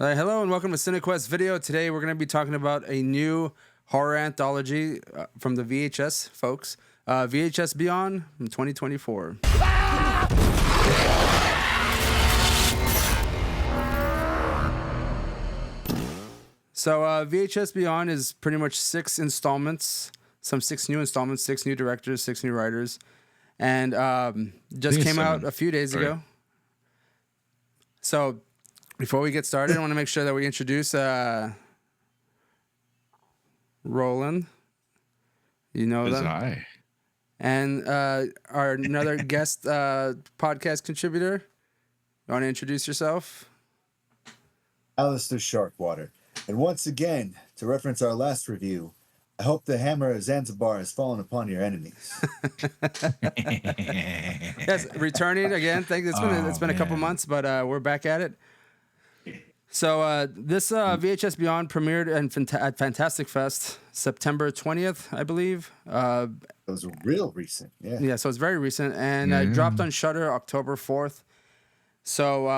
Hello and welcome to CineQuest Video. Today we're going to be talking about a new horror anthology from the VHS folks. VHS Beyond from 2024. So VHS Beyond is pretty much 6 installments, six new installments, 6 new directors, 6 new writers, and just came out a few days ago. So before we get started, I want to make sure that we introduce Roland. You know that. Hi. And our another guest podcast contributor. You want to introduce yourself? Aleister Sharkwater. And once again, to reference our last review, I hope the hammer of Zanzibar has fallen upon your enemies. Yes, returning again. It's been a couple months, but we're back at it. So this VHS Beyond premiered at Fantastic Fest September 20th, I believe. It was real recent, yeah. Yeah, so it's very recent, and dropped on Shudder October 4th. So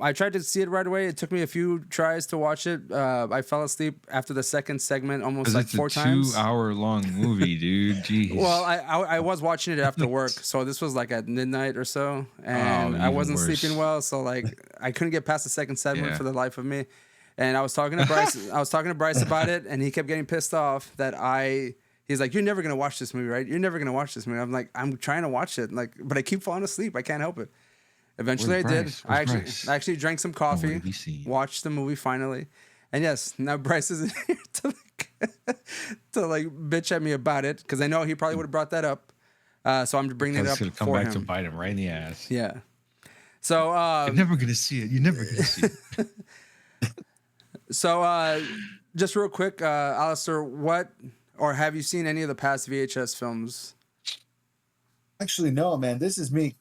I tried to see it right away. It took me a few tries to watch it. I fell asleep after the second segment almost like 4 times. It's a 2-hour-long movie, dude. Jeez. Well, I was watching it after work, so this was like at midnight or so, and I wasn't sleeping well, so like I couldn't get past the second segment for the life of me. And I was talking to Bryce. About it, and he kept getting pissed off that he's like, "You're never gonna watch this movie, right? You're never gonna watch this movie." I'm like, "I'm trying to watch it, like, but I keep falling asleep. I can't help it." Eventually I did. I actually drank some coffee, watched the movie finally. And yes, now Bryce is here to bitch at me about it, because I know he probably would have brought that up. So I'm bringing it up for him. Come back to bite him right in the ass. Yeah. So you're never gonna see it. You're never gonna see it. So just real quick, Aleister, have you seen any of the past VHS films? Actually, no, man. This is me.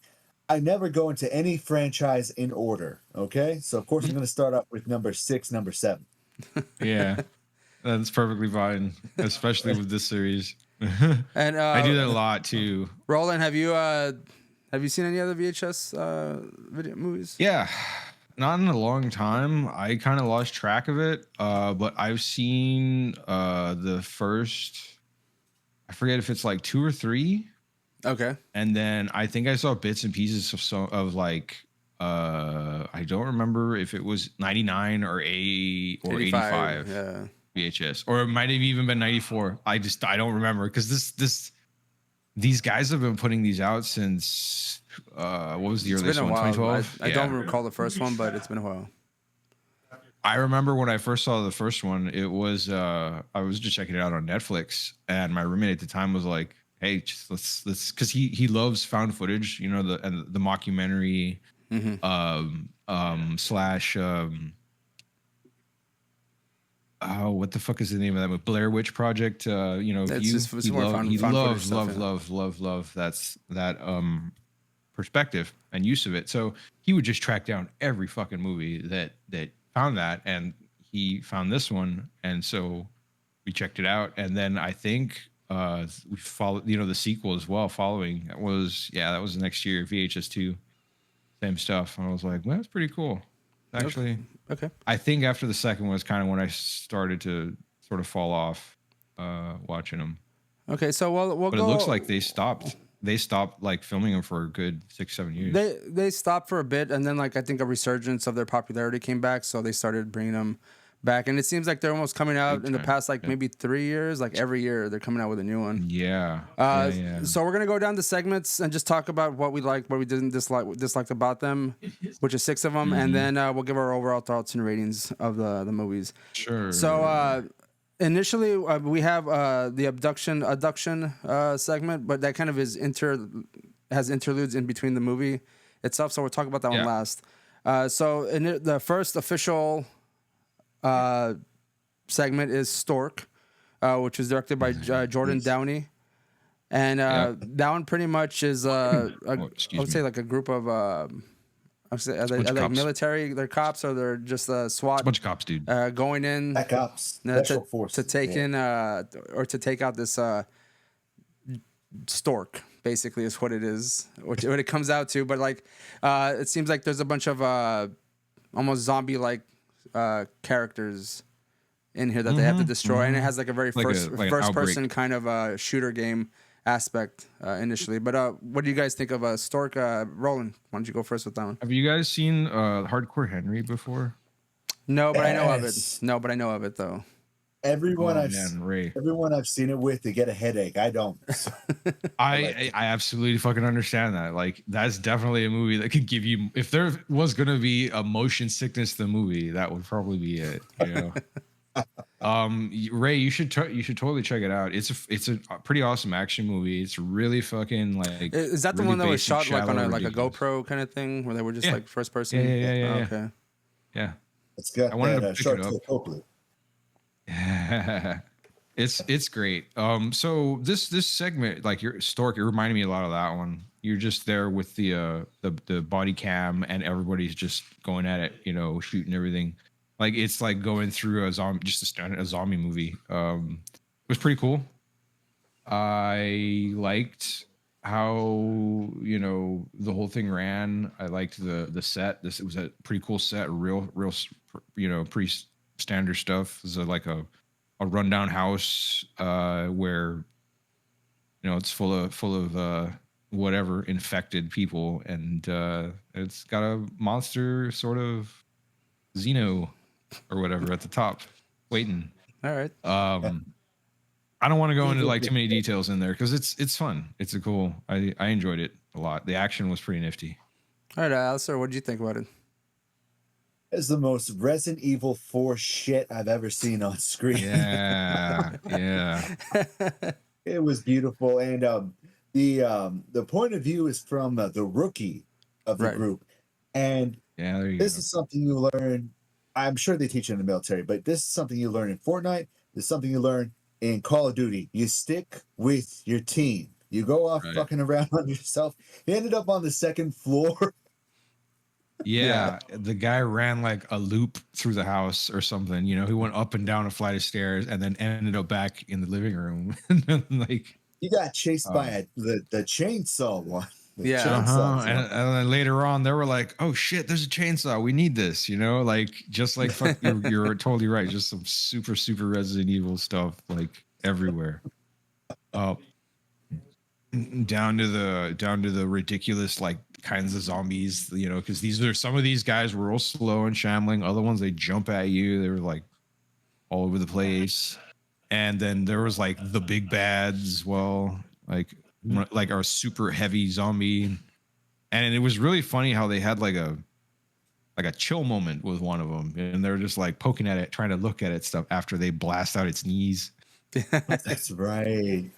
I never go into any franchise in order, okay? So, of course, I'm going to start up with number 6, number 7. Yeah, that's perfectly fine, especially with this series. And I do that a lot, too. Roland, have you seen any other VHS video movies? Yeah, not in a long time. I kind of lost track of it, but I've seen the first, I forget if it's like 2 or 3. Okay. And then I think I saw bits and pieces of like I don't remember if it was 99 or 85 yeah. VHS, or it might have even been 94. I don't remember, because these guys have been putting these out since what was the earliest one? 2012. I don't recall the first one, but it's been a while. I remember when I first saw the first one, it was I was just checking it out on Netflix, and my roommate at the time was like, "Hey, let's," because he loves found footage, you know, the mockumentary, slash what the fuck is the name of that movie? Blair Witch Project. You know, he loves that perspective and use of it. So he would just track down every fucking movie that found that, and he found this one, and so we checked it out, and then I think we followed, you know, the sequel as well. Following that was the next year, VHS 2, same stuff. And I was like, well, that's pretty cool, actually. Okay. I think after the second one was kind of when I started to sort of fall off watching them. Okay, so but it looks like they stopped like filming them for a good 6-7 years. They stopped for a bit, and then like I think a resurgence of their popularity came back, so they started bringing them back, and it seems like they're almost coming out in the past maybe 3 years. Like every year they're coming out with a new one. Yeah. So we're gonna go down the segments and just talk about what we liked, what we didn't disliked about them, which is 6 of them, and then we'll give our overall thoughts and ratings of the movies. Sure. So initially we have the abduction segment, but that kind of has interludes in between the movie itself. So we'll talk about that one last. So in the first official segment is Stork, which was directed by Jordan Downey, and that one pretty much is I would say like a group of are they military? They're cops, or they're just SWAT? It's a bunch of cops, dude. Going in cops to take in or to take out this stork. Basically, is what it is, what it comes out to. But like, it seems like there's a bunch of almost zombie-like characters in here that they have to destroy, and it has like a very first person kind of shooter game aspect initially. But what do you guys think of Stork? Roland, why don't you go first with that one? Have you guys seen Hardcore Henry before? No, but I know of it. No, but I know of it though. Everyone I've seen it with, they get a headache. I don't. So. I absolutely fucking understand that. Like, that's definitely a movie that could give you. If there was gonna be a motion sickness to the movie, that would probably be it. You know. Ray, you should totally check it out. It's a pretty awesome action movie. It's really fucking like. Is that the one that was shot like on a GoPro kind of thing, where they were just like first person? Yeah. Okay. Yeah. It's got. I wanted to pick it up. It's great. So this segment, like your Stork, it reminded me a lot of that one. You're just there with the body cam, and everybody's just going at it, you know, shooting everything. Like, it's like going through a zombie movie. It was pretty cool. I liked how, you know, the whole thing ran. I liked the set. It was a pretty cool set. Real, you know, pretty standard stuff. It was like a rundown house where, you know, it's full of whatever infected people, and it's got a monster sort of Xeno or whatever at the top waiting. All right. I don't want to go into like too many details in there because it's fun. It's a cool. I enjoyed it a lot. The action was pretty nifty. All right, Aleister, what did you think about it? It's the most Resident Evil 4 shit I've ever seen on screen. Yeah. It was beautiful, and the point of view is from the rookie of the group, and this is something you learn. I'm sure they teach it in the military, but this is something you learn in Fortnite. This is something you learn in Call of Duty. You stick with your team. You go off fucking around on yourself. He ended up on the second floor. Yeah, the guy ran like a loop through the house or something. You know, he went up and down a flight of stairs and then ended up back in the living room. Like, he got chased by the chainsaw one. And then later on, they were like, "Oh shit, there's a chainsaw. We need this." You know, like, just like fuck, you're totally right. Just some super Resident Evil stuff like everywhere. Down to the ridiculous like kinds of zombies, you know, because some of these guys were real slow and shambling. Other ones, they jump at you. They were like all over the place. And then there was like the big bads as well, like our super heavy zombie. And it was really funny how they had like a chill moment with one of them, and they're just like poking at it, trying to look at it stuff after they blast out its knees. That's right.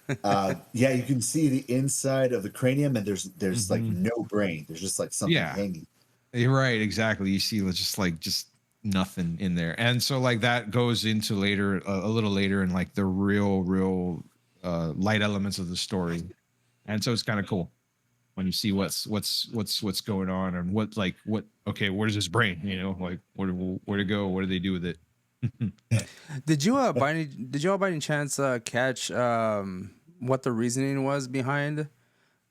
Yeah, you can see the inside of the cranium, and there's like no brain. There's just like something hanging. You're right, exactly. You see just nothing in there, and so like that goes into later, a little later, in like the real light elements of the story, and so it's kind of cool when you see what's going on, and where's his brain? You know, like where to go? What do they do with it? Did you by any chance catch what the reasoning was behind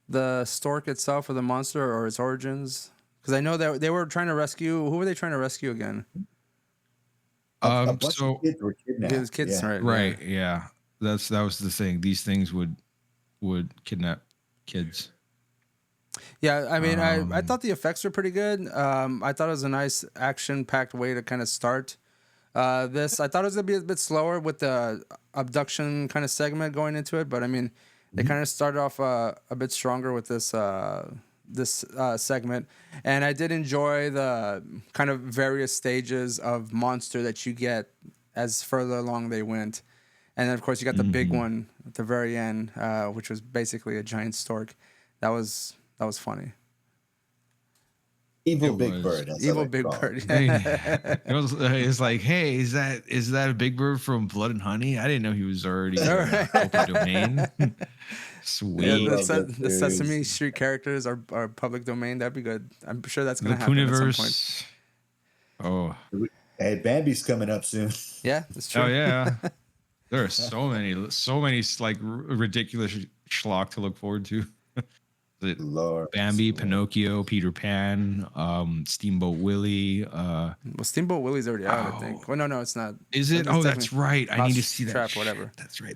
the stork itself, or the monster, or its origins? Because I know that they were trying to rescue. Who were they trying to rescue again? A bunch of kids were kidnapped. It was kids, yeah. right? Yeah. That was the thing. These things would kidnap kids. Yeah, I mean, I thought the effects were pretty good. I thought it was a nice action-packed way to kind of start this. I thought it was gonna be a bit slower with the abduction kind of segment going into it, but I mean, they kind of started off a bit stronger with this segment, and I did enjoy the kind of various stages of monster that you get as further along they went, and then of course you got the big one at the very end, which was basically a giant stork. That was funny. Evil Big Bird. Evil Big Bird. It's like, hey, is that a Big Bird from Blood and Honey? I didn't know he was already open domain. Sweet. Yeah, the Sesame Street characters are public domain. That'd be good. I'm sure that's gonna happen at some point. Oh, hey, Bambi's coming up soon. Yeah, that's true. Oh yeah, there are so many like ridiculous schlock to look forward to. Lord. Bambi, Pinocchio, Peter Pan, Steamboat Willie. Well, Steamboat Willie's already out, I think. Well, no, it's not. Is it? Oh, that's right. I need to see that. Trap, whatever. That's right.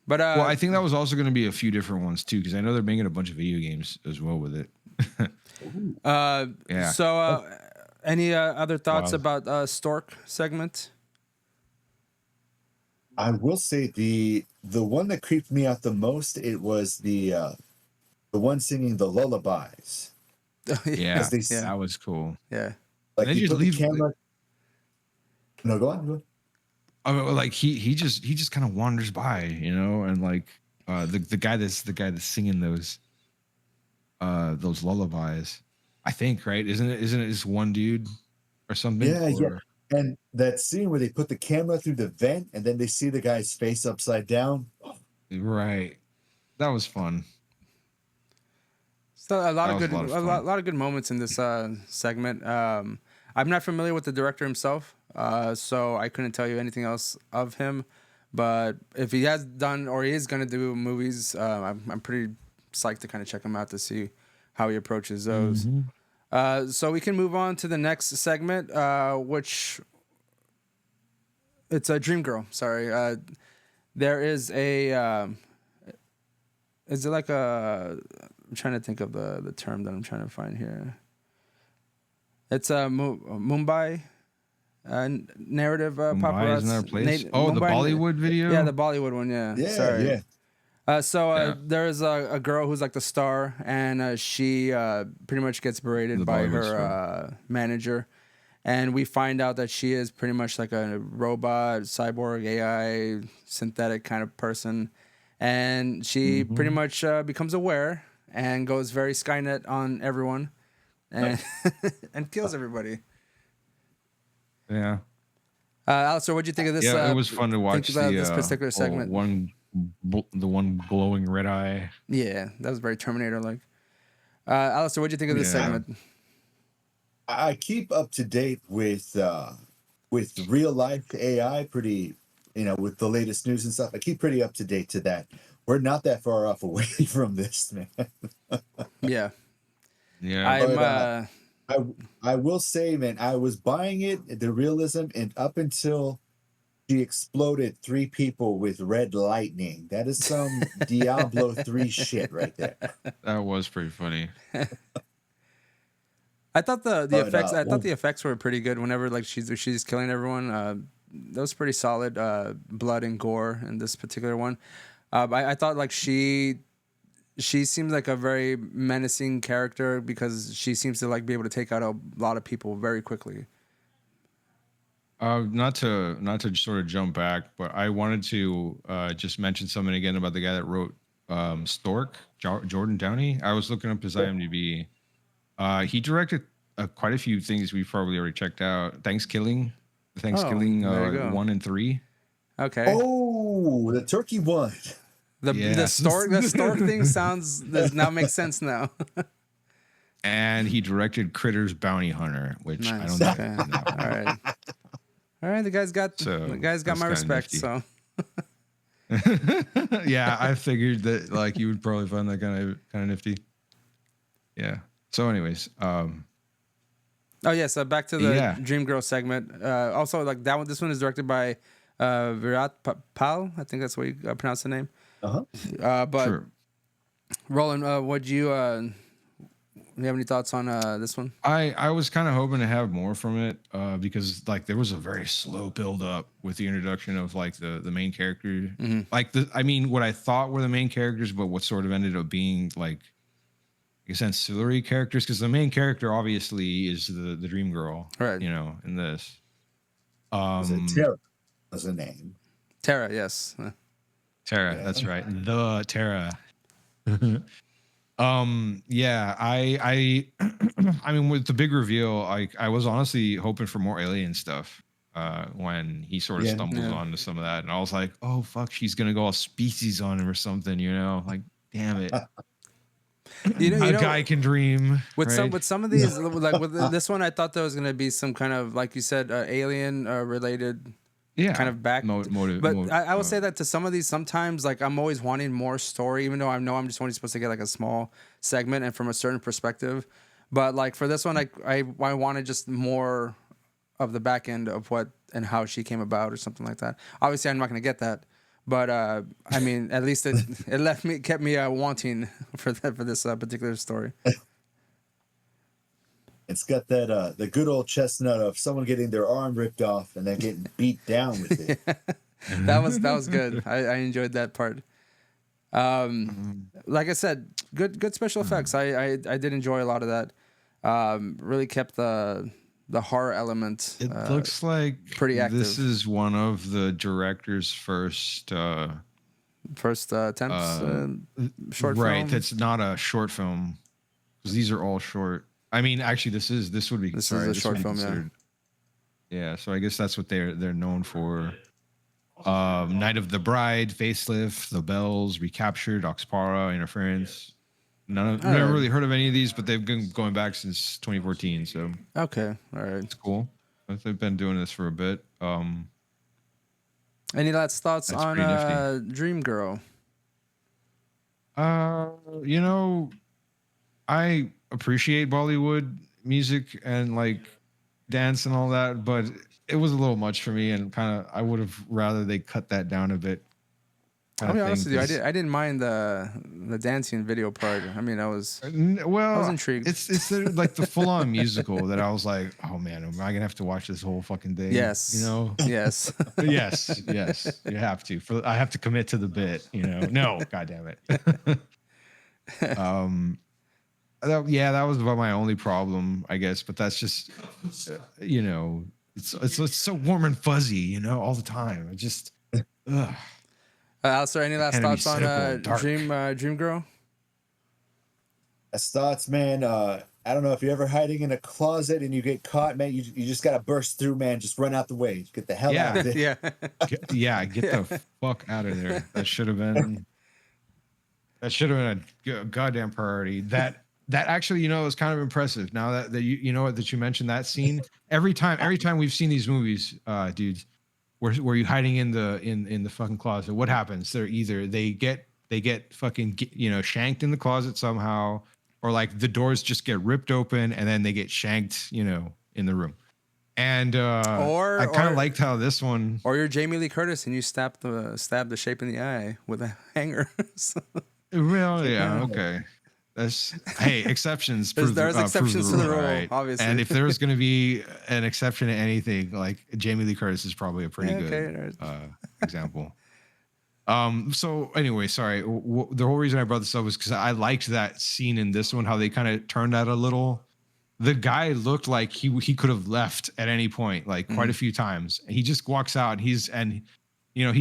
But well, I think that was also going to be a few different ones too, because I know they're making a bunch of video games as well with it. Yeah. So, any other thoughts about Stork segment? I will say the one that creeped me out the most, it was the one singing the lullabies. Yeah, that was cool. Yeah, like they just leave the camera. No, go on. Oh, like he just kind of wanders by, and like the guy that's singing those lullabies. I think, right? Isn't it just one dude or something? Yeah. And that scene where they put the camera through the vent and then they see the guy's face upside down. Right. That was fun. So a lot of good moments in this segment. I'm not familiar with the director himself, so I couldn't tell you anything else of him. But if he has done or he is going to do movies, I'm pretty psyched to kind of check him out to see how he approaches those. Mm-hmm. So we can move on to the next segment, which it's a Dream Girl. Sorry. There is a, is it like I'm trying to think of the term that I'm trying to find here. It's a Mumbai narrative paparazzi. Is another place? The Bollywood video? Yeah, the Bollywood one, yeah. Sorry. Yeah. There's a girl who's like the star, and she pretty much gets berated by her manager. And we find out that she is pretty much like a robot, cyborg, AI, synthetic kind of person. And she pretty much becomes aware and goes very Skynet on everyone and and kills everybody. Yeah. Aleister, what'd you think of this? Yeah, it was fun to watch this particular segment. The one glowing red eye. Yeah, that was very Terminator-like. Aleister, what'd you think of this segment? I keep up to date with real life AI pretty, with the latest news and stuff. I keep pretty up to date to that. We're not that far off away from this, man. Yeah. I will say, man, I was buying it, the realism, and up until she exploded 3 people with red lightning. That is some Diablo 3 shit right there. That was pretty funny. I thought the effects. I thought the effects were pretty good. Whenever like she's killing everyone, that was pretty solid. Blood and gore in this particular one. I thought like she seems like a very menacing character because she seems to like be able to take out a lot of people very quickly. Not to sort of jump back, but I wanted to just mention something again about the guy that wrote Stork, Jordan Downey. I was looking up his IMDb. He directed quite a few things we've probably already checked out. Thanksgiving 1 and 3. Okay. Oh, the turkey one. The stork thing now makes sense now. And he directed Critters Bounty Hunter, which nice. I don't know. All right, the guy's got my respect. Nifty. So yeah, I figured that like you would probably find that kind of nifty. Yeah. So anyways, so back to the Dream Girl segment. Also like that one, this one is directed by Virat Pal. I think that's what you pronounce the name. But sure. Roland, would you have any thoughts on this one? I was kind of hoping to have more from it because like there was a very slow build up with the introduction of like the main character. Mm-hmm. Like what I thought were the main characters, but what sort of ended up being like I guess ancillary characters, because the main character obviously is the Dream Girl, right? In this. Tara was the name. Tara, yes. Tara, that's right. The Tara. I mean, with the big reveal, I was honestly hoping for more alien stuff when he sort of stumbles onto some of that, and I was like, oh fuck, she's gonna go all species on him or something, like, damn it. A guy can dream with right? some of these, like with this one, I thought there was gonna be some kind of, like you said, alien related kind of back. But I will say that to some of these, sometimes like I'm always wanting more story, even though I know I'm just only supposed to get like a small segment and from a certain perspective. But like for this one, I wanted just more of the back end of what and how she came about or something like that. Obviously, I'm not going to get that. But I mean, at least it kept me wanting for this particular story. It's got that the good old chestnut of someone getting their arm ripped off and then getting beat down with it. that was good. I enjoyed that part. Like I said, good special effects. I did enjoy a lot of that. Really kept the horror element. It looks like pretty active. This is one of the director's first attempts short film. Right, that's not a short film because these are all short. I mean, actually, this is a short film. Yeah, so I guess that's what they're known for. Night of the Bride, Facelift, The Bells, Recaptured, Oxpara, Interference. Never really heard of any of these, but they've been going back since 2014. So okay, all right, it's cool. They've been doing this for a bit. Any last thoughts on Dream Girl? You know, I appreciate Bollywood music and like dance and all that, but it was a little much for me, and kind of I would have rather they cut that down a bit. I'll be honest with you, I didn't mind the dancing video part. I mean, I was intrigued. It's like the full on musical that I was like, oh man, am I gonna have to watch this whole fucking thing? Yes, you know, yes, yes, you have to. I have to commit to the bit. You know, no, god damn it. That was about my only problem, I guess. But that's just, you know, it's so warm and fuzzy, you know, all the time. It just. Alistair, any last thoughts on Dream Girl? Last thoughts, man. I don't know if you're ever hiding in a closet and you get caught, man. You just gotta burst through, man. Just run out the way. Get the hell out of there. Get the fuck out of there. That should have been a goddamn priority. That actually, you know, is kind of impressive. Now that you know that you mentioned that scene. Every time we've seen these movies, dudes. Were you hiding in the fucking closet? What happens? They get fucking shanked in the closet somehow, or like the doors just get ripped open and then they get shanked, you know, in the room. And I kind of liked how this one. Or you're Jamie Lee Curtis and you stab the shape in the eye with a hanger. Well, yeah, okay. Hey, exceptions. There's exceptions to the rule, right? Obviously. And if there's going to be an exception to anything, like Jamie Lee Curtis is probably a pretty good example. So anyway, sorry. The whole reason I brought this up was because I liked that scene in this one, how they kind of turned that a little. The guy looked like he could have left at any point, like quite a few times. He just walks out and he's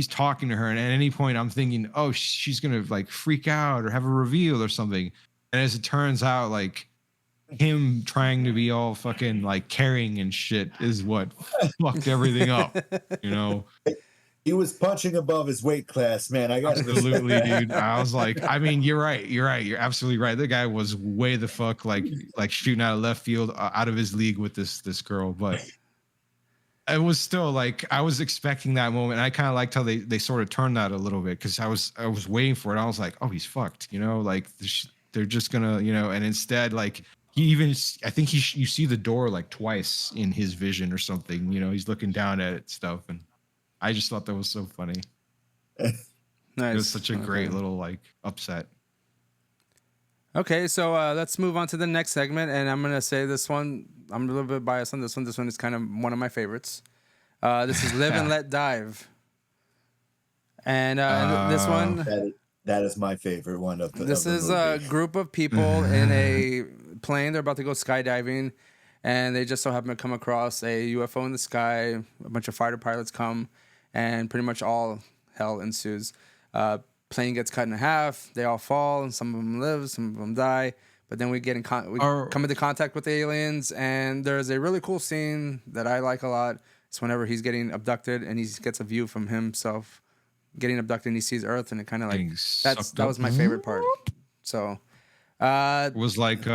talking to her, and at any point I'm thinking, oh, she's gonna like freak out or have a reveal or something. And as it turns out, like him trying to be all fucking like caring and shit is what fucked everything up, you know. He was punching above his weight class, man. I got absolutely, dude. I was like, I mean, you're right. You're absolutely right. The guy was way the fuck like shooting out of left field, out of his league with this girl, but it was still like I was expecting that moment. And I kind of liked how they sort of turned that a little bit because I was waiting for it. I was like, oh, he's fucked, you know, like. They're just gonna, you know, and instead, like I think you see the door like twice in his vision or something, you know, he's looking down at it stuff, and I just thought that was so funny. Nice. It was such a great little like upset. Okay, so let's move on to the next segment, and I'm gonna say this one. I'm a little bit biased on this one. This one is kind of one of my favorites. This is Live and Let Dive, and this one. That is my favorite one of the. This is a group of people in a plane. They're about to go skydiving, and they just so happen to come across a UFO in the sky. A bunch of fighter pilots come, and pretty much all hell ensues. Plane gets cut in half. They all fall, and some of them live, some of them die. But then we come into contact with the aliens, and there's a really cool scene that I like a lot. It's whenever he's getting abducted, and he gets a view from himself getting abducted, and he sees Earth, and it kind of like that was my favorite part. So it was like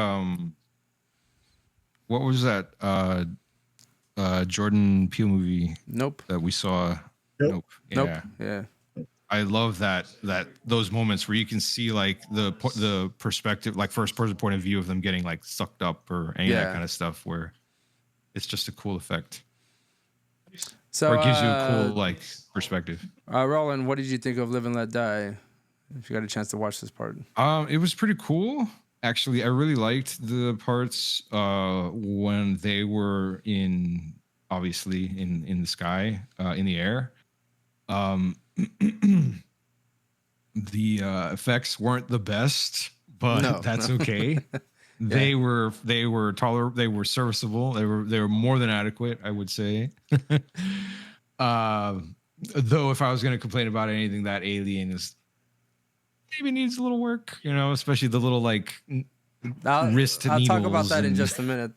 what was that Jordan Peele movie? Nope. That we saw Nope. Nope. Yeah. Yeah. I love that those moments where you can see like the perspective, like first person point of view of them getting like sucked up or any of that kind of stuff, where it's just a cool effect. So or it gives you a cool like perspective. Roland, what did you think of Live and Let Die? If you got a chance to watch this part. It was pretty cool. Actually, I really liked the parts when they were obviously in the sky, in the air. The effects weren't the best, but that's okay. They were tolerable. They were serviceable. They were more than adequate, I would say. Though if I was going to complain about anything, that alien is maybe needs a little work, especially the little like wrist needles. I'll talk about that in just a minute.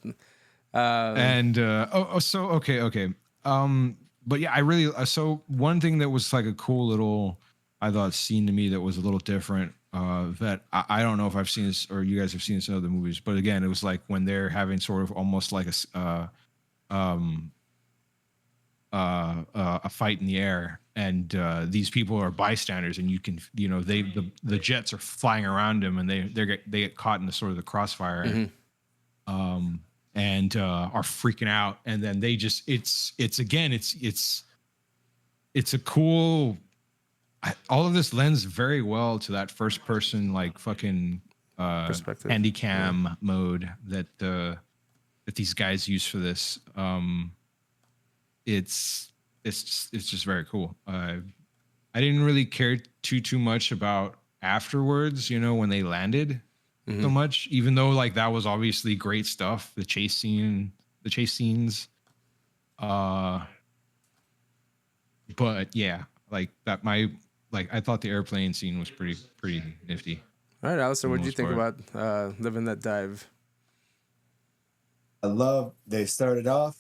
Okay. But yeah, I really so one thing that was like a cool little, I thought, scene to me that was a little different. That I don't know if I've seen this or you guys have seen this in other movies, but again, it was like when they're having sort of almost like a fight in the air, and these people are bystanders, and you can, the jets are flying around them, and they get caught in the sort of the crossfire, and are freaking out, and then they just it's a cool. All of this lends very well to that first person like fucking perspective, handy cam mode that these guys use for this. It's just very cool. I didn't really care too much about afterwards, when they landed so much, even though like that was obviously great stuff. The chase scenes. But yeah, like that I thought the airplane scene was pretty nifty. All right, Aleister, what did you think about Live and Let Die? I love they started off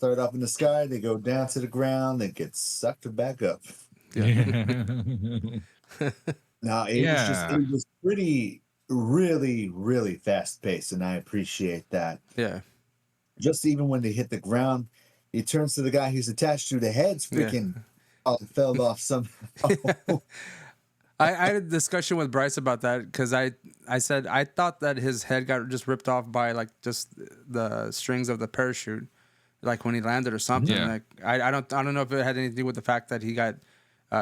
in the sky, they go down to the ground, they get sucked back up. Yeah. Now it was pretty really, really fast paced, and I appreciate that. Yeah. Just even when they hit the ground, he turns to the guy he's attached to, the head's freaking fell off somehow. I had a discussion with Bryce about that because I said I thought that his head got just ripped off by like just the strings of the parachute, like when he landed or something. Yeah. Like I don't know if it had anything to do with the fact that he got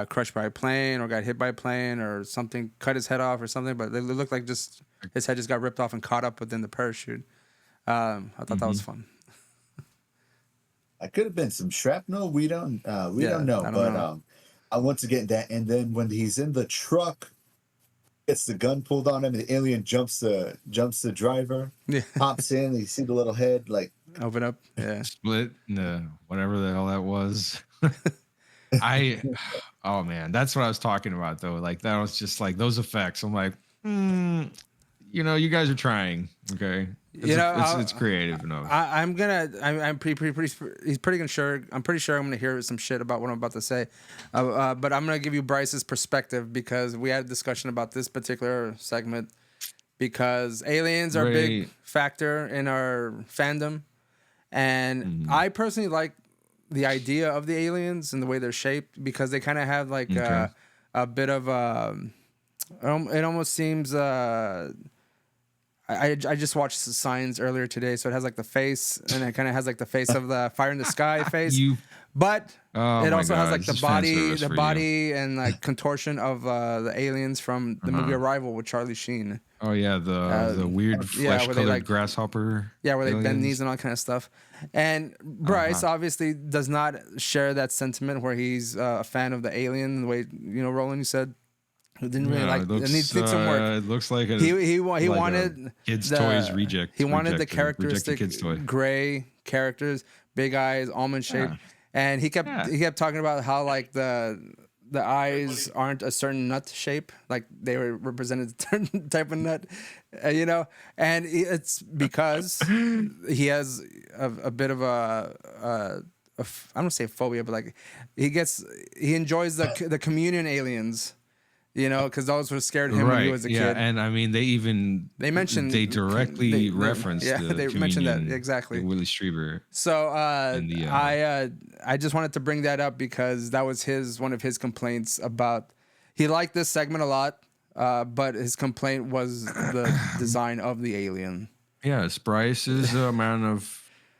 crushed by a plane or got hit by a plane or something, cut his head off or something. But it looked like just his head just got ripped off and caught up within the parachute. I thought that was fun. I could have been some shrapnel. We don't know. I want to get that. And then when he's in the truck, gets the gun pulled on him, and the alien jumps the driver, pops in, and you see the little head like open up, split, whatever the hell that was. Oh man, that's what I was talking about though. Like that was just like those effects. I'm like, you guys are trying. Okay. It's creative enough. I'm pretty sure I'm gonna hear some shit about what I'm about to say, but I'm gonna give you Bryce's perspective because we had a discussion about this particular segment because aliens are a big factor in our fandom, and I personally like the idea of the aliens and the way they're shaped because they kind of have like a bit of it almost seems I just watched the Signs earlier today, so it has like the face, and it kind of has like the face of the Fire in the Sky face. But it also has like the body and like contortion of the aliens from the movie Arrival with Charlie Sheen. Oh yeah, the weird flesh-colored grasshopper. Yeah, where they bend knees and all that kind of stuff. And Bryce obviously does not share that sentiment where he's a fan of the alien. The way Roland, you said. Who didn't really like it needs some work. It looks like he wanted kids' toys reject. He wanted the characteristic gray characters, big eyes, almond shape, and he kept talking about how like the eyes aren't a certain nut shape, like they were represented a certain type of nut, and it's because he has a bit of I don't say phobia, but like he enjoys the communion aliens. You know, because those were scared him when he was a kid. And I mean, they mentioned they directly referenced they mentioned that exactly. Willie Strieber. So I just wanted to bring that up because that was one of his complaints about. He liked this segment a lot, but his complaint was the design of the alien. Yes, Bryce is a man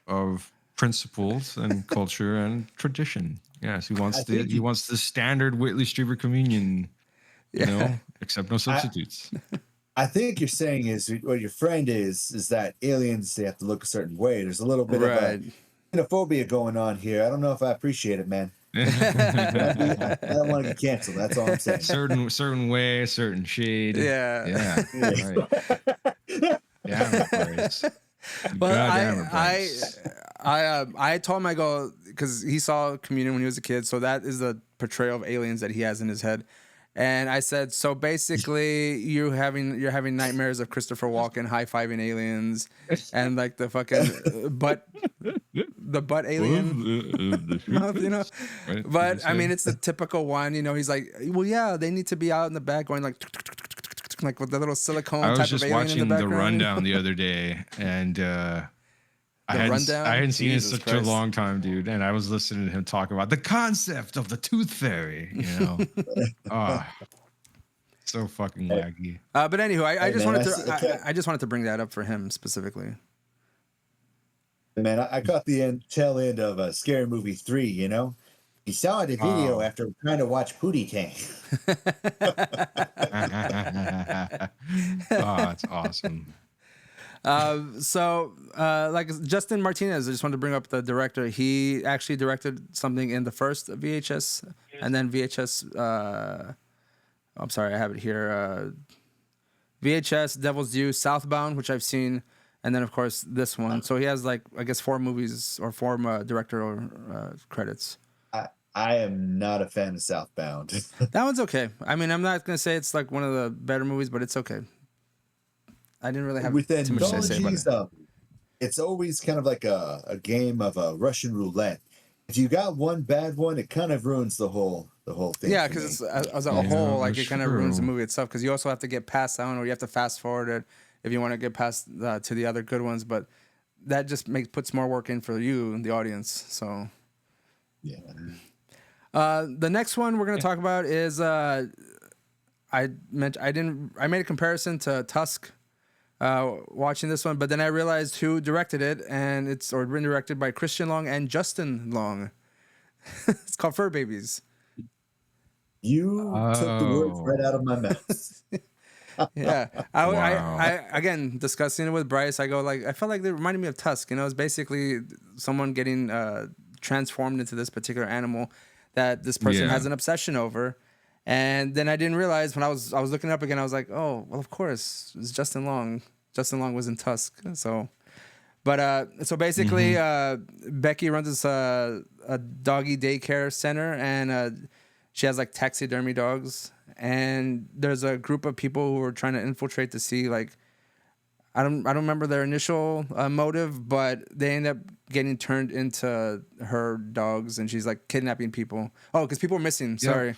of principles and culture and tradition. Yes, he wants the standard Whitley Strieber communion. You know, except no substitutes. I think you're saying is what your friend is that aliens, they have to look a certain way. There's a little bit of a xenophobia going on here. I don't know if I appreciate it, man. I don't want to get canceled. That's all I'm saying. Certain way, certain shade. Yeah. Right. Yeah, Bryce. Well, I told him, I go, because he saw Communion when he was a kid, so that is the portrayal of aliens that he has in his head. And I said, so basically, you're having nightmares of Christopher Walken high-fiving aliens and like the fucking butt alien, you know. But I mean, it's the typical one, you know. He's like, well, yeah, they need to be out in the back going like with the little silicone type of alien in the background. I was just watching The Rundown the other day, and I hadn't seen it in such a long time, dude. And I was listening to him talk about the concept of the tooth fairy, you know. So fucking laggy. But anywho, I just wanted to bring that up for him specifically. Man, I caught the tail end of Scary Movie 3, you know. He saw it in video after trying to watch Pootie Tang. That's awesome. So like Justin Martinez, I just wanted to bring up the director. He actually directed something in the first VHS and then VHS. I'm sorry, I have it here. VHS, Devil's Due, Southbound, which I've seen, and then of course this one. So he has like I guess 4 movies or 4 directorial credits. I am not a fan of Southbound. That one's okay. I mean, I'm not gonna say it's like one of the better movies, but it's okay. I didn't really have too much to say about it. It's always kind of like a game of a Russian roulette. If you got one bad one, it kind of ruins the whole thing. Yeah, because it's as a whole, like it kind of ruins the movie itself. Because you also have to get past that one, or you have to fast forward it if you want to get past to the other good ones. But that just puts more work in for you, the audience. So yeah. The next one we're gonna talk about is I made a comparison to Tusk. Watching this one, but then I realized who directed it, and it's been directed by Christian Long and Justin Long. It's called Fur Babies. You took the words right out of my mouth. Yeah, I again discussing it with Bryce. I go like, I felt like they reminded me of Tusk. You know, it's basically someone getting transformed into this particular animal that this person has an obsession over. And then I didn't realize when I was looking it up again, I was like, oh, well, of course, it's Justin Long. Justin Long was in Tusk. So basically, Becky runs this a doggy daycare center, and she has like taxidermy dogs. And there's a group of people who are trying to infiltrate to see like, I don't remember their initial motive, but they end up getting turned into her dogs, and she's like kidnapping people. Oh, because people were missing. Sorry.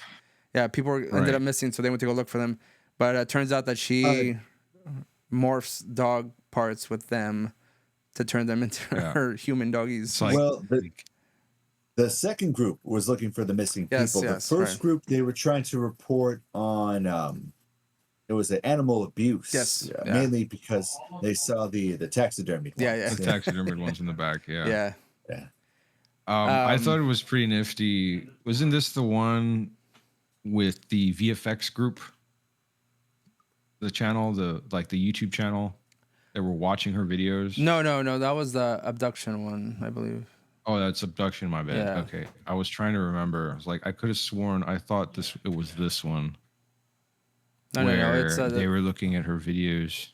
Yeah, people ended up missing, so they went to go look for them. But it turns out that she morphs dog parts with them to turn them into her human doggies. Well, the second group was looking for the missing people. The first group, they were trying to report on it was an animal abuse. Yes, mainly because they saw the taxidermied ones. The taxidermied ones in the back. Yeah. I thought it was pretty nifty. Wasn't this the one with the VFX group, the channel, the YouTube channel, that were watching her videos? No, that was the abduction one, I believe. Oh, that's abduction. My bad. Yeah. Okay, I was trying to remember. I was like, I could have sworn I thought it was this one. No, it's they were looking at her videos.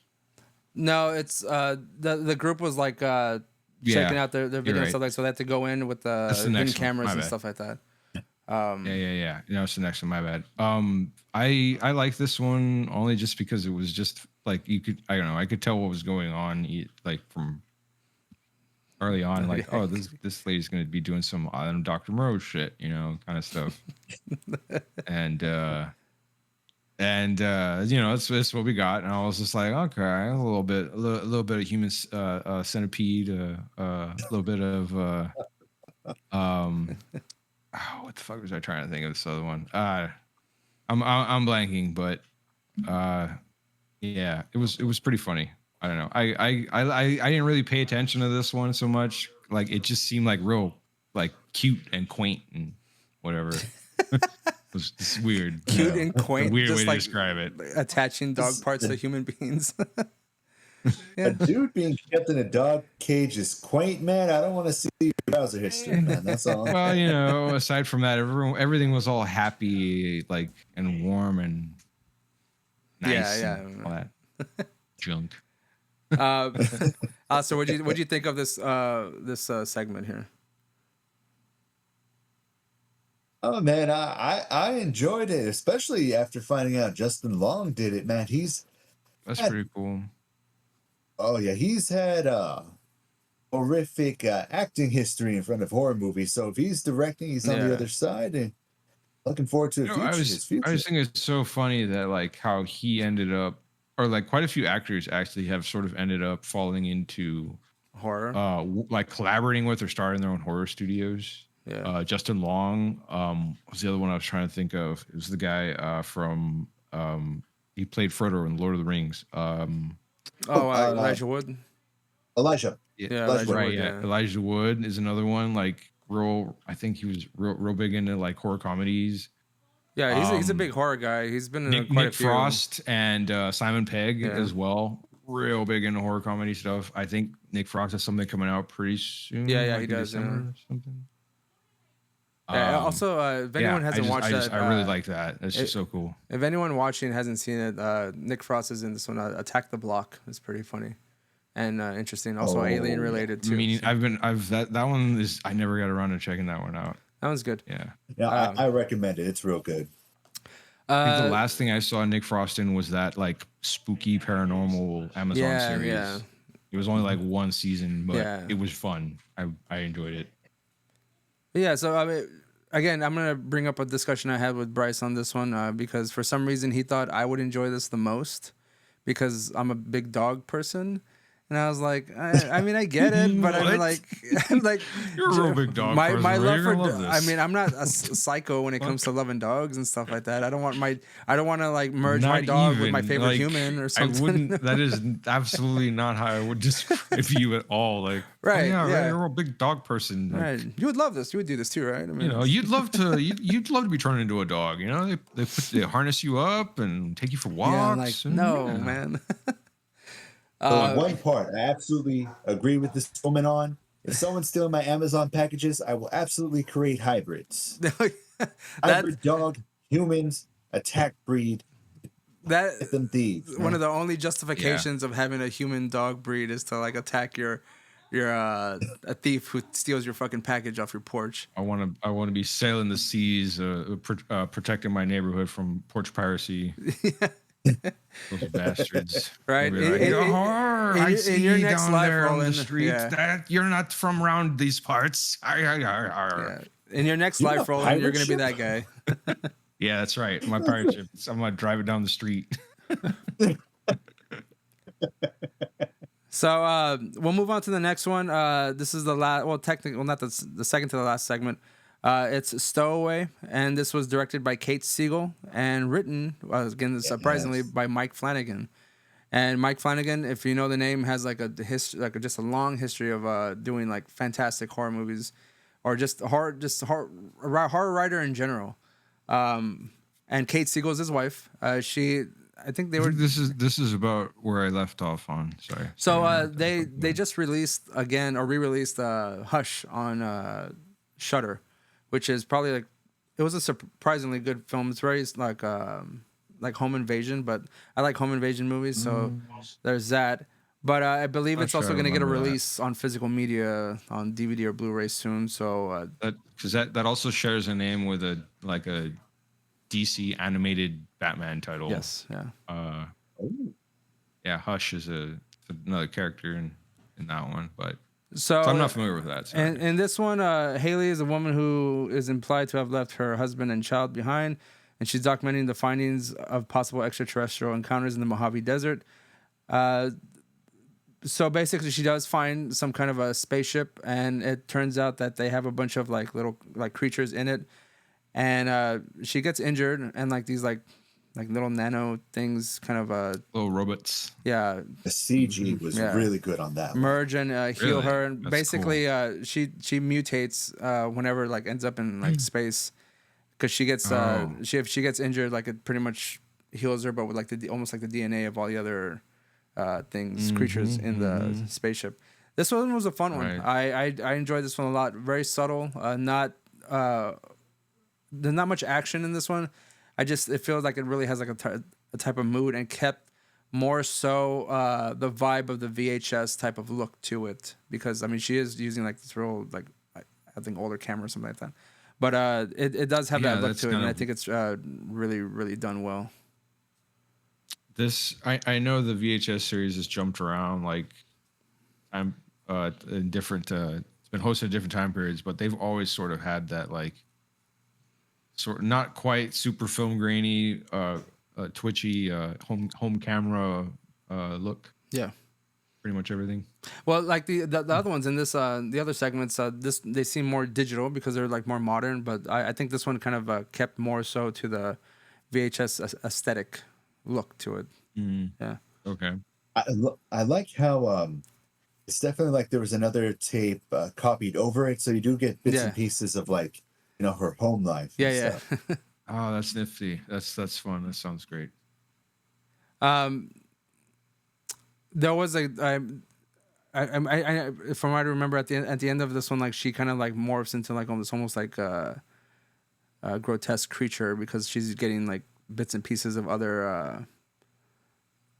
No, it's the group was like checking out their videos and stuff like, so they had to go in with the hidden cameras and stuff like that. Yeah. No, it's the next one. My bad. I like this one only just because it was just like I could tell what was going on like from early on. Like, oh, this lady's gonna be doing some Dr. Moreau shit, kind of stuff. And And you know, it's what we got. And I was just like, okay, a little bit of human centipede, a little bit of what the fuck was I trying to think of this other one? I'm blanking, but yeah, it was pretty funny. I don't know. I didn't really pay attention to this one so much. Like it just seemed like real like cute and quaint and whatever. It's weird. Cute and quaint. A weird way to like describe it. Attaching dog parts to human beings. A dude being kept in a dog cage is quaint, man. I don't want to see your browser history, man. That's all. Well, you know, aside from that, everything was all happy, like, and warm and nice. Yeah, and all that junk. So what'd you think of this segment here? Oh man, I enjoyed it, especially after finding out Justin Long did it. Man, that's pretty cool. Oh yeah, he's had horrific acting history in front of horror movies. So if he's directing, he's on the other side, and looking forward to his future. I just think it's so funny that like how he ended up, or like quite a few actors actually have sort of ended up falling into horror, like collaborating with or starting their own horror studios. Yeah. Justin Long was the other one I was trying to think of. It was the guy from he played Frodo in Lord of the Rings. Elijah Wood. Elijah. Yeah, Elijah right. Wood, Yeah. Elijah Wood is another one. Like I think he was real big into like horror comedies. Yeah, he's a big horror guy. He's been in quite Nick a few. Frost and Simon Pegg as well. Real big into horror comedy stuff. I think Nick Frost has something coming out pretty soon. Yeah, like he does. Or something. Yeah, also, if anyone hasn't watched that, I really like that. It's just so cool. If anyone watching hasn't seen it, Nick Frost is in this one. Attack the Block. It's pretty funny and interesting. Also, alien related too. Meaning, that one is. I never got around to checking that one out. That one's good. Yeah. Yeah, I recommend it. It's real good. I think the last thing I saw Nick Frost in was that like spooky paranormal Amazon series. Yeah. It was only like one season, but it was fun. I enjoyed it. Yeah, so I mean, again, I'm gonna bring up a discussion I had with Bryce on this one because for some reason he thought I would enjoy this the most because I'm a big dog person. And I was like, I mean, I get it, but I'm like, you're a real big dog. My person, love for, I mean, I'm not a psycho when it comes to loving dogs and stuff like that. I don't want to like merge my dog with my favorite human or something. I wouldn't. That is absolutely not how I would describe you at all. Like, right? You're a big dog person. Like, right. You would love this. You would do this too, right? I mean, you know, you'd love to. You'd love to be turned into a dog. You know, they harness you up and take you for walks. Yeah, like, man. One part I absolutely agree with this woman on. If someone's stealing my Amazon packages, I will absolutely create hybrids. Hybrid dog, humans, attack breed. Them thieves. One of the only justifications of having a human dog breed is to like attack your a thief who steals your fucking package off your porch. I want to be sailing the seas, protecting my neighborhood from porch piracy. Those bastards, right? Like, I see your next down life, there Roland, on the street. That you're not from around these parts. Yeah. In your next life, Roland, you're gonna be that guy. Yeah, that's right. My pirate ship. I'm gonna drive it down the street. So we'll move on to the next one. This is the last. Well, technically, not the second to the last segment. It's Stowaway, and this was directed by Kate Siegel and written, again, surprisingly, by Mike Flanagan. And Mike Flanagan, if you know the name, has like a history, just a long history of doing like fantastic horror movies, or just horror writer in general. And Kate Siegel is his wife. I think they were. This is about where I left off on. Sorry. So they just released again or re-released Hush on Shudder, which is probably like, it was a surprisingly good film. It's very like home invasion, but I like home invasion movies, so there's that. But I believe it's also going to get a release on physical media on DVD or Blu-ray soon. So because that also shares a name with a DC animated Batman title. Yes, yeah. Yeah, Hush is another character in that one, but. So I'm not familiar with that. Sorry. And in this one, Haley is a woman who is implied to have left her husband and child behind, and she's documenting the findings of possible extraterrestrial encounters in the Mojave Desert. So basically, she does find some kind of a spaceship, and it turns out that they have a bunch of like little like creatures in it, and she gets injured, and like these like little nano things, kind of little robots. Yeah, the CG was really good on that. Merge and heal her, and That's basically she mutates whenever like ends up in like space, because she gets if she gets injured, like it pretty much heals her, but with like almost like the DNA of all the other creatures in the spaceship. This one was a fun one. I enjoyed this one a lot. Very subtle. There's not much action in this one. It feels like it really has like a type of mood, and kept more so the vibe of the VHS type of look to it, because I mean she is using like this real like I think older camera or something like that, but it does have that look to it, and I think it's really, really done well. I know the VHS series has jumped around like in different it's been hosted at different time periods, but they've always sort of had that like sort of not quite super film grainy twitchy home camera look. Yeah, pretty much everything. Well, like the other ones in this the other segments, they seem more digital because they're like more modern, but I think this one kind of kept more so to the VHS aesthetic look to it. Yeah. Okay. I like how it's definitely like there was another tape copied over it, so you do get bits and pieces of like her home life. Yeah. Oh, that's nifty. That's fun. That sounds great. There was I from what I remember at the end of this one, like she kind of like morphs into like almost like a grotesque creature, because she's getting like bits and pieces of other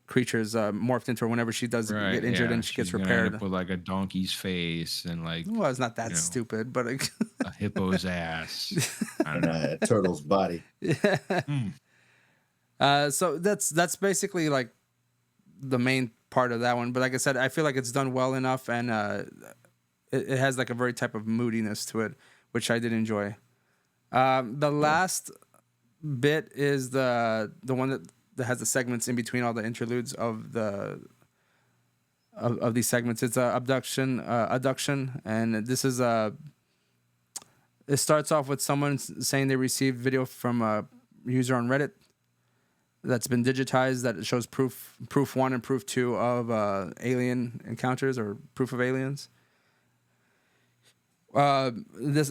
creatures morphed into her whenever she does get injured, and she gets repaired. With like a donkey's face and like, well, it's not that stupid, but like a hippo's ass. I don't know, a turtle's body. Yeah. So that's basically like the main part of that one. But like I said, I feel like it's done well enough, and it has like a very type of moodiness to it, which I did enjoy. The last bit is the one that has the segments in between all the interludes of these segments. It's abduction, and this is it starts off with someone saying they received video from a user on Reddit that's been digitized that shows proof 1 and proof 2 of alien encounters, or proof of aliens. This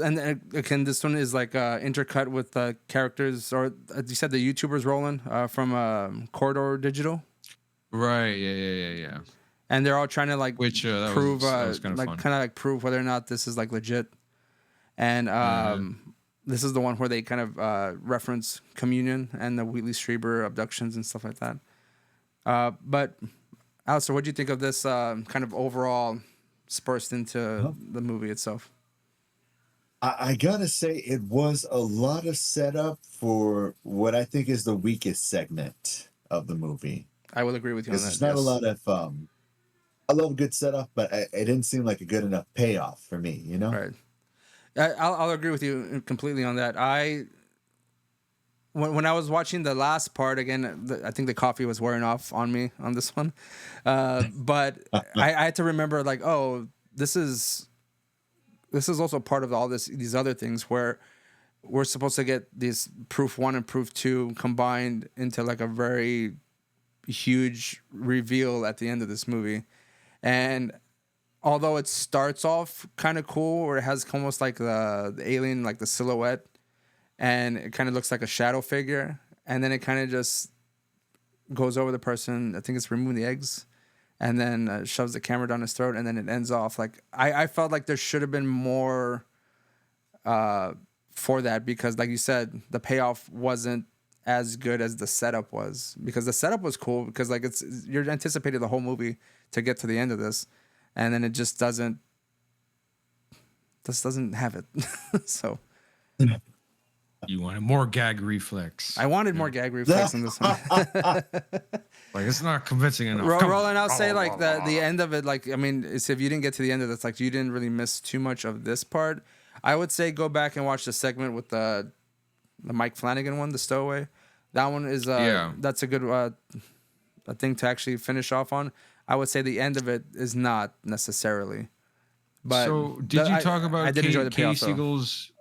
one is like intercut with characters, or you said the YouTubers Roland from Corridor Digital, right? Yeah. And they're all trying to like prove that was kind of fun. Prove whether or not this is like legit. And this is the one where they kind of reference communion and the Wheatley Strieber abductions and stuff like that. But Aleister, what do you think of this kind of overall dispersed into the movie itself? I gotta say, it was a lot of setup for what I think is the weakest segment of the movie. I will agree with you on that. There's not a lot of I love good setup, but it didn't seem like a good enough payoff for me, Right. I'll agree with you completely on that. When I was watching the last part again, I think the coffee was wearing off on me on this one, but I had to remember like, oh, this is also part of all these other things where we're supposed to get these proof 1 and proof 2 combined into like a very huge reveal at the end of this movie. And although it starts off kind of cool, where it has almost like the alien, like the silhouette, and it kind of looks like a shadow figure, and then it kind of just goes over the person. I think it's removing the eggs, and then shoves the camera down his throat, and then it ends off. Like I felt like there should have been more for that, because like you said, the payoff wasn't as good as the setup was, because the setup was cool, because like you're anticipating the whole movie to get to the end of this, and then it just doesn't have it. So you wanted more gag reflex. I wanted more gag reflex in this one. Like, it's not convincing enough. Roland, I'll say like the end of it, like, I mean, it's, if you didn't get to the end of this, like you didn't really miss too much of this part. I would say go back and watch the segment with the the Mike Flanagan one, The Stowaway. That one is that's a good a thing to actually finish off on. I would say the end of it is not necessarily. But so did you talk about I did enjoy the Kay payoff, Siegel's,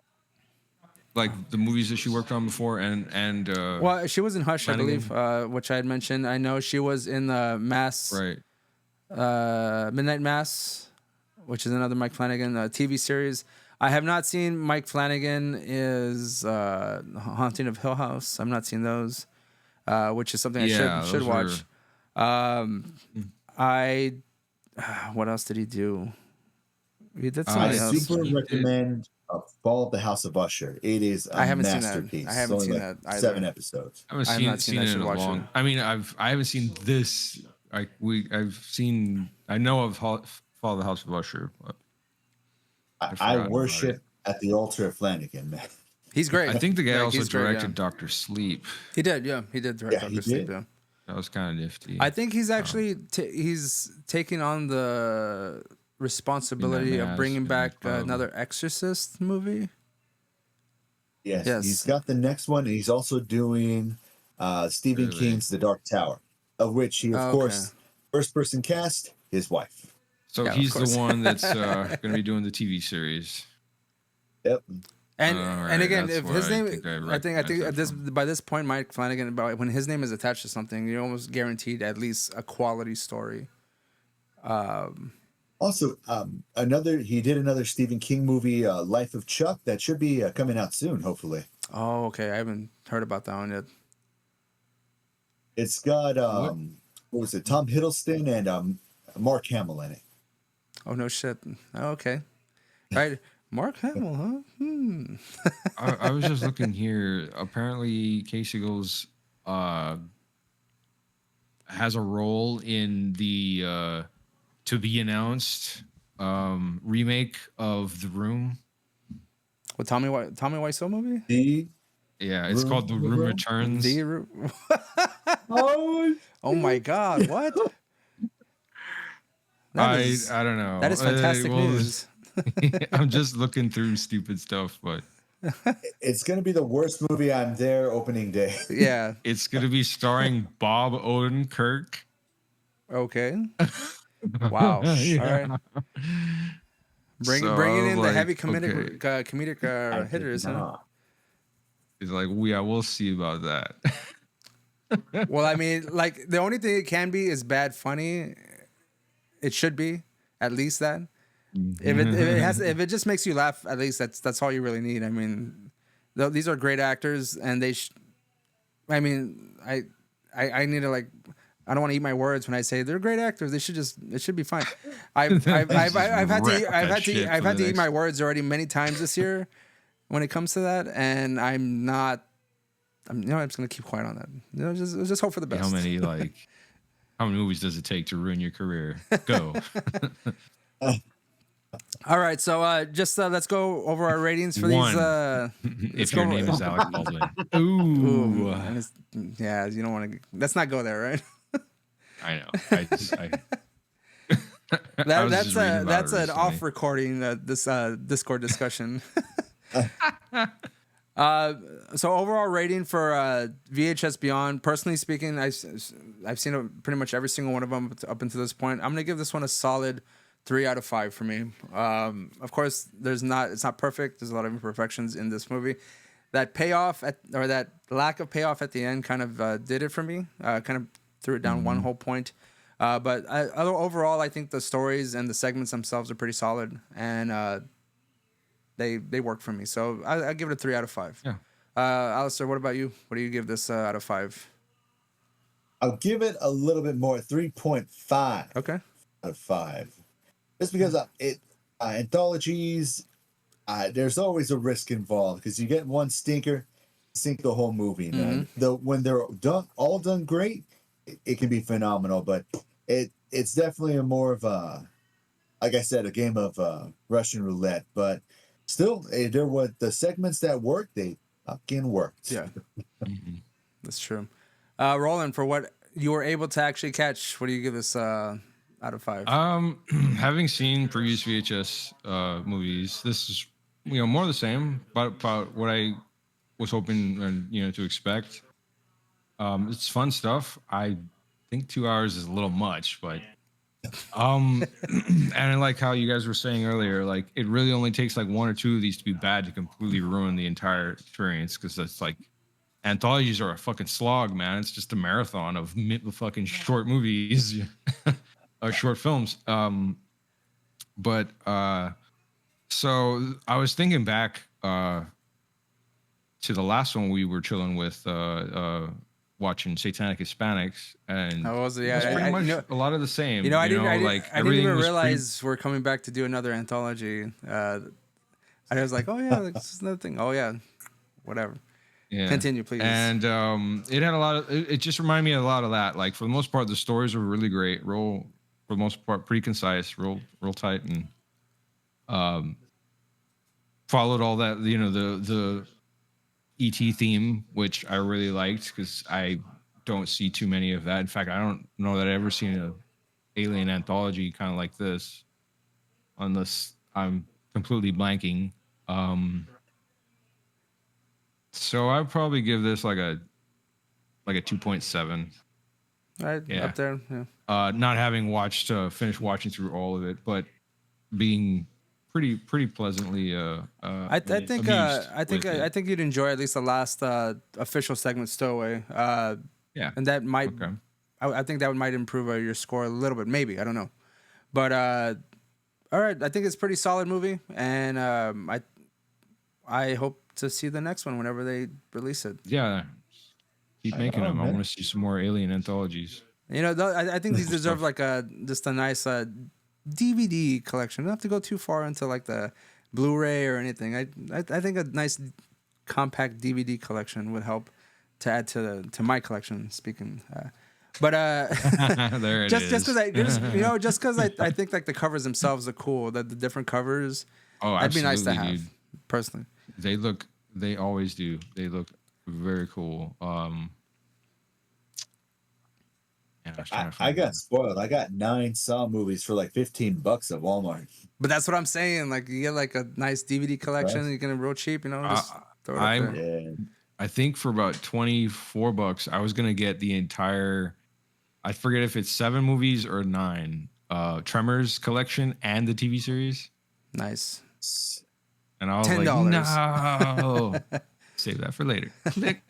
like the movies that she worked on before, and well, she was in Hush, Flanagan? I believe, which I had mentioned. I know she was in the Mass, right? Midnight Mass, which is another Mike Flanagan TV series. I have not seen Mike Flanagan is Haunting of Hill House. I've not seen those, which is something I should watch. What else did he do? He did something else. I super recommend Fall of the House of Usher. It is a masterpiece. I haven't seen that either. 7 episodes. I haven't seen it in a long. I mean, I haven't seen this. I know of Fall of the House of Usher. But I worship at the altar of Flanagan, man. He's great. I think the guy also directed Dr. Sleep. He did, yeah. He did direct Dr. Sleep, yeah. That was kind of nifty. I think he's actually he's taking on the responsibility of bringing back another Exorcist movie. Yes, he's got the next one. He's also doing Stephen King's The Dark Tower, of which he, of course, first person cast, his wife. So he's the one that's going to be doing the TV series. Yep. And again, if his name, I think at this by this point, Mike Flanagan, when his name is attached to something, you're almost guaranteed at least a quality story. Also, he did another Stephen King movie, Life of Chuck, that should be coming out soon, hopefully. Oh, okay. I haven't heard about that one yet. It's got what was it, Tom Hiddleston and Mark Hamill in it. Oh no shit. Oh, okay. Right. Mark Hamill, huh? I was just looking here. Apparently, Kay Siegel's has a role in the to be announced remake of The Room. What Tommy Wiseau movie? It's called The Room Returns. Oh my God! What? I don't know. That is fantastic news. I'm just looking through stupid stuff, but it's gonna be the worst movie. I'm there opening day. Yeah, it's gonna be starring Bob Odenkirk. Okay. Wow. Yeah. All right. Bringing in the heavy comedic hitters, huh? He's like, we'll see about that. Well, I mean, like the only thing it can be is bad funny. It should be at least that. If it just makes you laugh, at least that's all you really need. I mean, these are great actors, and I mean, I need to like. I don't want to eat my words when I say they're great actors. It should be fine. I've had to eat my words already many times this year when it comes to that, and I'm just gonna keep quiet on that. Just hope for the best. How many movies does it take to ruin your career? Go. All right, so let's go over our ratings for these. If your name is Alec Baldwin. Ooh. Yeah, you don't want to. Let's not go there, right? I know. That's an off recording. This Discord discussion. So overall rating for VHS Beyond. Personally speaking, I've seen pretty much every single one of them up until this point. I'm gonna give this one a solid 3 out of 5 for me. Of course, it's not perfect. There's a lot of imperfections in this movie. That payoff that lack of payoff at the end kind of did it for me. Kind of threw it down one whole point. But overall, I think the stories and the segments themselves are pretty solid, and they work for me. So I give it a 3 out of 5. Yeah. Aleister, what about you? What do you give this out of 5? I'll give it a little bit more, 3.5. Okay. Out of 5. Just because anthologies, there's always a risk involved because you get one stinker, sink the whole movie. Man. When they're all done great, it can be phenomenal. But it's definitely more of a, like I said, a game of Russian roulette. But still, there were the segments that worked. They fucking worked. Yeah, that's true. Roland, for what you were able to actually catch, what do you give this out of 5? Having seen previous VHS movies, this is more the same, but about what I was hoping to expect. It's fun stuff. I think 2 hours is a little much, but and I like how you guys were saying earlier, like it really only takes like one or two of these to be bad to completely ruin the entire experience, because that's like anthologies are a fucking slog, man. It's just a marathon of fucking short movies or short films. But so I was thinking back to the last one we were chilling with, watching Satanic Hispanics, and it was pretty much a lot of the same. I didn't even realize we're coming back to do another anthology. I was like, oh yeah, this is another thing. Oh yeah, whatever. Yeah. Continue, please. And it had a lot of. It just reminded me a lot of that. Like for the most part, the stories were really great. For the most part, pretty concise, real tight, and followed all that. The ET theme, which I really liked, because I don't see too many of that. In fact, I don't know that I've ever seen an alien anthology kind of like this, unless I'm completely blanking. So I'd probably give this like a 2.7. Right, up there. Yeah. Not having finished watching through all of it, but being pretty pleasantly I think you'd enjoy at least the last official segment, Stowaway. And that might I think that might improve your score a little bit, maybe, I don't know. But all right, I think it's a pretty solid movie, and I hope to see the next one whenever they release it. Yeah, keep making them. I want to see some more alien anthologies. I think these deserve like just a nice DVD collection. You don't have to go too far into like the Blu-ray or anything. I think a nice compact DVD collection would help to add to my collection. Speaking, but there it just is. just because I think like the covers themselves are cool. The different covers. Oh, that'd be nice to have, dude. personally. They always do. They look very cool. I got spoiled. I got 9 Saw movies for like $15 at Walmart. But that's what I'm saying. Like you get like a nice DVD collection, and you get it real cheap. Just throw it up there. I think for about $24, I was gonna get the entire. I forget if it's 7 movies or 9. Tremors collection and the TV series. Nice. And I was $10. Like, no. Save that for later. Click.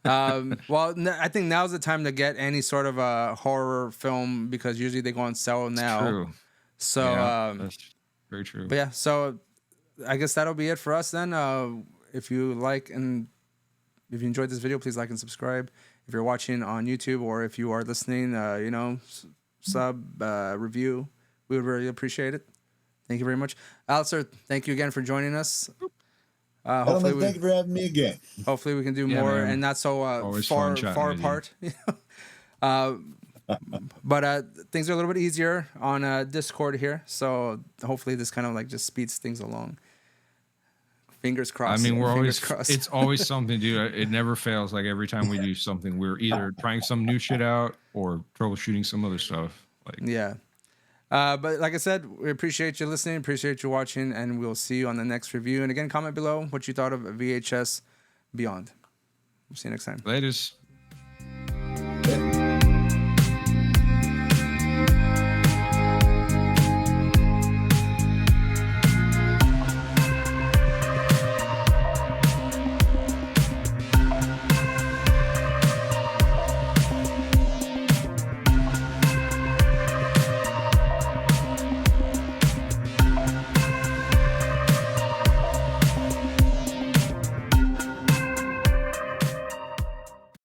Well, I think now's the time to get any sort of a horror film, because usually they go on sale now. It's true. So that's very true. But yeah, so I guess that'll be it for us then. If you like and if you enjoyed this video, please like and subscribe. If you're watching on YouTube, or if you are listening, sub, review, we would really appreciate it. Thank you very much. Aleister, thank you again for joining us. Thank you for having me again. Hopefully we can do more, man. And not so far apart. But things are a little bit easier on Discord here, so hopefully this kind of like just speeds things along. Fingers crossed. I mean, it's always something, dude. It never fails. Like every time we do something, we're either trying some new shit out or troubleshooting some other stuff. Yeah. But like I said, we appreciate you listening, appreciate you watching, and we'll see you on the next review. And again, comment below what you thought of VHS Beyond. We'll see you next time. Laters.